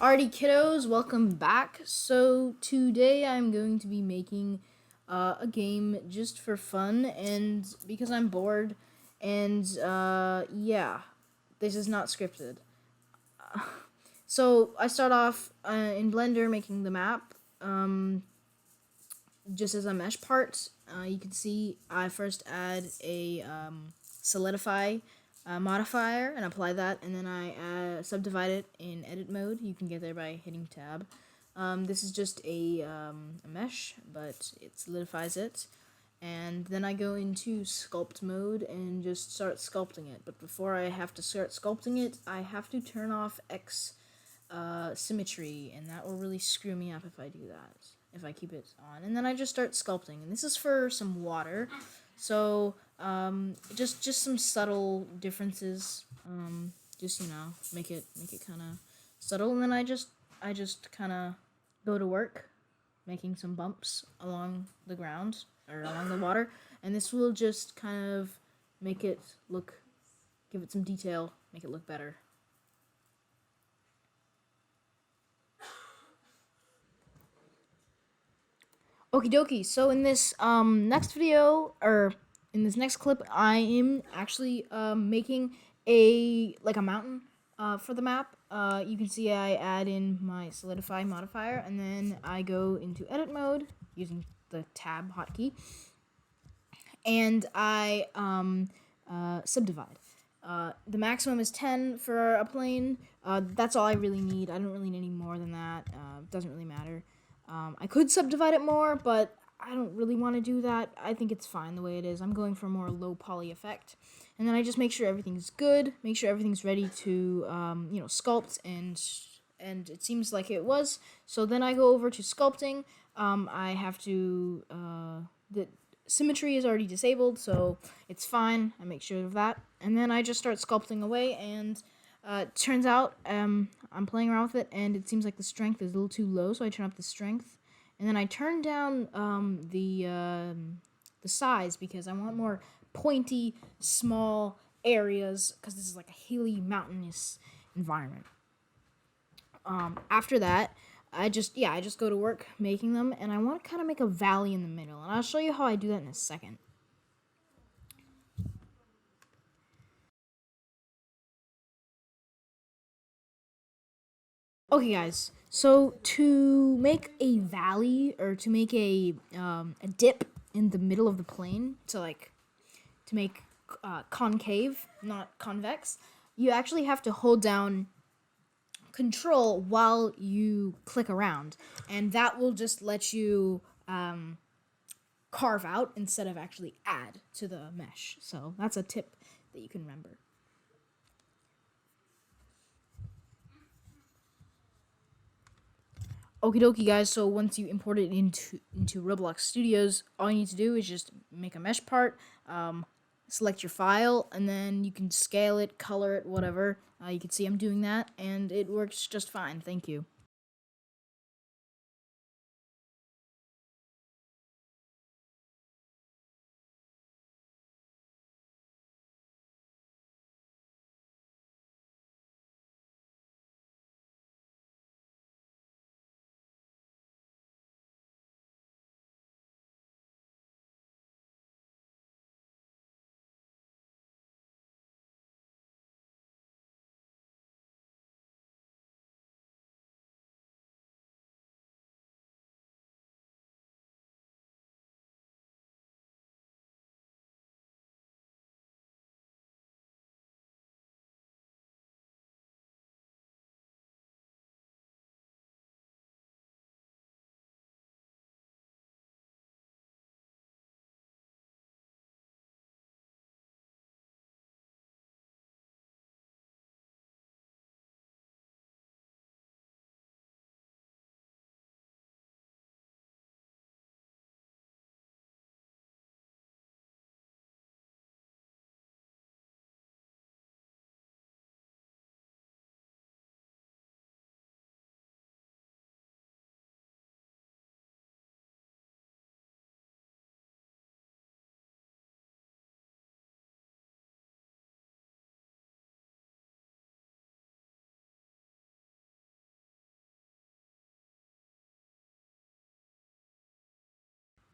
Alrighty, kiddos, welcome back. So today I'm going to be making a game just for fun and because I'm bored. And yeah, this is not scripted. So I start off in Blender making the map. Just as a mesh part, you can see I first add a solidify modifier and apply that, and then I subdivide it in edit mode. You can get there by hitting tab. This is just a mesh, but it solidifies it. And then I go into sculpt mode and just start sculpting it. But before I have to start sculpting it, I have to turn off X symmetry, and that will really screw me up if I do that, if I keep it on. And then I just start sculpting, and this is for some water, so just some subtle differences, just make it kind of subtle. And then I just kind of go to work making some bumps along the ground or along the water, and this will just kind of make it look, give it some detail, make it look better. Okie dokie, so in this next video, or in this next clip, I am actually making a mountain for the map. You can see I add in my solidify modifier, and then I go into edit mode using the tab hotkey, and I subdivide. The maximum is 10 for a plane. That's all I really need. I don't really need any more than that. Doesn't really matter. I could subdivide it more, but I don't really want to do that. I think it's fine the way it is. I'm going for a more low poly effect. And then I just make sure everything's good, make sure everything's ready to, sculpt, and it seems like it was. So then I go over to sculpting. I have to, the symmetry is already disabled, so it's fine. I make sure of that. And then I just start sculpting away, and turns out I'm playing around with it, and it seems like the strength is a little too low, so I turn up the strength, and then I turn down the size because I want more pointy, small areas, because this is like a hilly, mountainous environment. After that, I just go to work making them, and I want to kind of make a valley in the middle, and I'll show you how I do that in a second. Okay, guys. So to make a valley, or to make a dip in the middle of the plane, to make concave, not convex, you actually have to hold down Control while you click around, and that will just let you carve out instead of actually add to the mesh. So that's a tip that you can remember. Okie dokie, guys, so once you import it into Roblox Studios, all you need to do is just make a mesh part, select your file, and then you can scale it, color it, whatever. You can see I'm doing that, and it works just fine. Thank you.